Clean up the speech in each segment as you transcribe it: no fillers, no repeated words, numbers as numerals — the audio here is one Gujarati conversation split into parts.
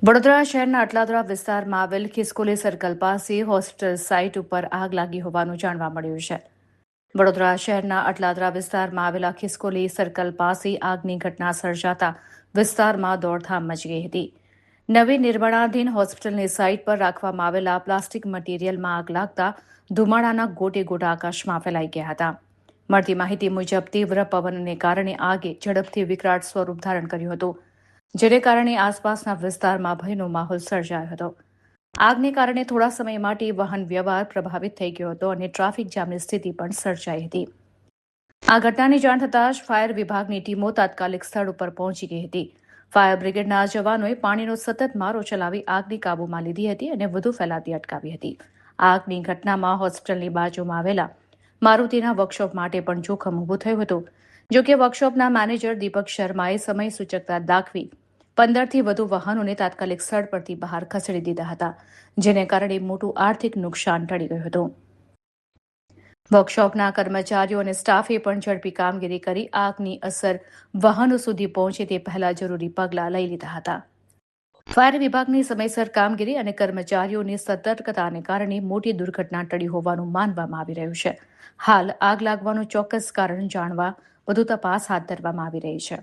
વડોદરા શહેરના અટલાદરા વિસ્તારમાં આવેલ ખિસકોલી સર્કલ પાસે હોસ્પિટલ સાઇટ ઉપર આગ લાગી હોવાનું જાણવા મળ્યું છે. વડોદરા શહેરના અટલાદરા વિસ્તારમાં આવેલા ખિસકોલી સર્કલ પાસે આગની ઘટના સર્જાતા વિસ્તારમાં દોડધામ મચી ગઈ હતી. નવી નિર્માણાધીન હોસ્પિટલની સાઇટ પર રાખવામાં આવેલા પ્લાસ્ટિક મટીરીયલમાં આગ લાગતા ધુમાડાના ગોટે ગોટા આકાશમાં ફેલાઈ ગયા હતા. મળતી માહિતી મુજબ તીવ્ર પવનને કારણે આગે ઝડપથી વિકરાળ સ્વરૂપ ધારણ કર્યું હતું, જેને કારણે આસપાસના વિસ્તારમાં ભયનો માહોલ સર્જાયો હતો. આગને કારણે થોડા સમય માટે વાહન વ્યવહાર પ્રભાવિત થઈ ગયો હતો અને ટ્રાફિક જામની સ્થિતિ પણ સર્જાઈ હતી. આ ઘટનાની જાણ થતાં જ ફાયર વિભાગની ટીમો તાત્કાલિક સ્થળ ઉપર પહોંચી ગઈ હતી. ફાયર બ્રિગેડના જવાનોએ પાણીનો સતત મારો ચલાવી આગને કાબૂમાં લીધી હતી અને વધુ ફેલાતી અટકાવી હતી. આગની ઘટનામાં હોસ્પિટલની બાજુમાં આવેલા મારુતિના વર્કશોપ માટે પણ જોખમ ઊભું થયું હતું. જોકે વર્કશોપના મેનેજર દીપક શર્માએ સમય સૂચકતા દાખવી 15થી વધુ વાહનોને તાત્કાલિક સ્થળ પરથી બહાર ખસેડી દીધા હતા, જેને કારણે મોટું આર્થિક નુકસાન ટળી ગયું હતું. વર્કશોપના કર્મચારીઓ અને સ્ટાફે પણ ઝડપી કામગીરી કરી આગની અસર વાહનો સુધી પહોંચે તે પહેલા જરૂરી પગલાં લઈ લીધા હતા. ફાયર વિભાગની સમયસર કામગીરી અને કર્મચારીઓની સતર્કતાને કારણે મોટી દુર્ઘટના ટળી હોવાનું માનવામાં આવી રહ્યું છે. હાલ આગ લાગવાનું ચોક્કસ કારણ જાણવા વધુ તપાસ હાથ ધરવામાં આવી રહી છે.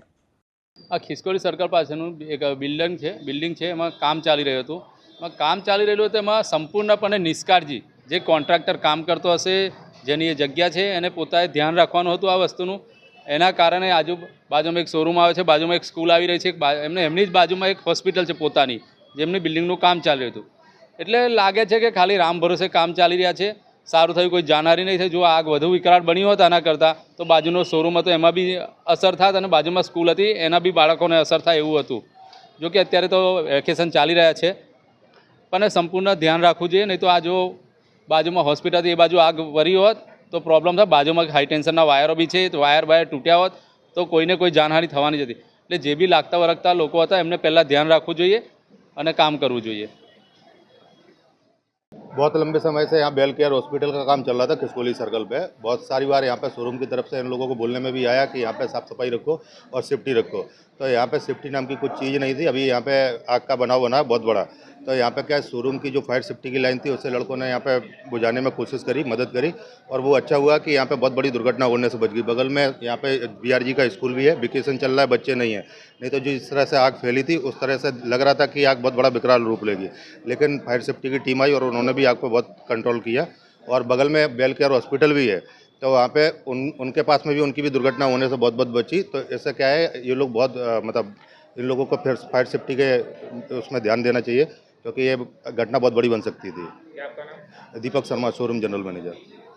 આ ખિસકોલી સર્કલ પાસેનું એક બિલ્ડિંગ છે એમાં કામ ચાલી રહ્યું હતું. કામ ચાલી રહેલું હતું એમાં સંપૂર્ણપણે નિષ્કાળજી જે કોન્ટ્રાક્ટર કામ કરતો હશે, જેની એ જગ્યા છે એને પોતાએ ધ્યાન રાખવાનું હતું આ વસ્તુનું. એના કારણે બાજુમાં એક શોરૂમ આવે છે, બાજુમાં એક સ્કૂલ આવી રહી છે, એમની જ બાજુમાં એક હોસ્પિટલ છે પોતાની, જેમની બિલ્ડિંગનું કામ ચાલી રહ્યું હતું. એટલે લાગે છે કે ખાલી રામ ભરોસે કામ ચાલી રહ્યા છે. સારું થયું કોઈ જાનહાની નહીં થઈ. જો આગ વધુ વિકરાળ બની હોત આના કરતાં તો બાજુનો શોરૂમ હતો એમાં બી અસર થાત અને બાજુમાં સ્કૂલ હતી એના બી બાળકોને અસર થાય એવું હતું. જો કે અત્યારે તો વેકેશન ચાલી રહ્યા છે, પણ સંપૂર્ણ ધ્યાન રાખવું જોઈએ, નહીં તો આ જો બાજુમાં હોસ્પિટલ હતી એ બાજુ આગ વરી હોત તો પ્રોબ્લેમ થાય. બાજુમાં હાઈ ટેન્શનના વાયરો બી છે, વાયર તૂટ્યા હોત તો કોઈને કોઈ જાનહાની થવાની જ હતી. એટલે જે બી લાગતા વળગતા લોકો હતા એમને પહેલાં ધ્યાન રાખવું જોઈએ અને કામ કરવું જોઈએ. बहुत लंबे समय से यहाँ बेल केयर हॉस्पिटल का काम चल रहा था खिसकोली सर्कल पे. बहुत सारी बार यहाँ पे शोरूम की तरफ से इन लोगों को बोलने में भी आया कि यहाँ पे साफ सफाई रखो और सेफ्टी रखो. तो यहाँ पे सेफ्टी नाम की कुछ चीज़ नहीं थी. अभी यहाँ पे आग का बनाव बना बहुत बड़ा. तो यहाँ पे क्या है, शोरूम की जो फायर सेफ्टी की लाइन थी उससे लड़कों ने यहाँ पे बुझाने में कोशिश करी, मदद करी और वो अच्छा हुआ कि यहाँ पे बहुत बड़ी दुर्घटना होने से बच गई. बगल में यहाँ पे BRG का स्कूल भी है, वेकेशन चल रहा है, बच्चे नहीं है. नहीं तो जिस तरह से आग फैली थी उस तरह से लग रहा था कि आग बहुत बड़ा विकराल रूप लेगी. लेकिन फायर सेफ्टी की टीम आई और उन्होंने भी आग को बहुत कंट्रोल किया. और बगल में बेल केयर हॉस्पिटल भी है, तो वहाँ पे उनके पास में भी उनकी भी दुर्घटना होने से बहुत बची. तो ऐसा क्या है, ये लोग बहुत मतलब इन लोगों को फिर फायर सेफ्टी के उसमें ध्यान देना चाहिए, क्योंकि ये घटना बहुत बड़ी बन सकती थी. Deepak Sharma, showroom general manager.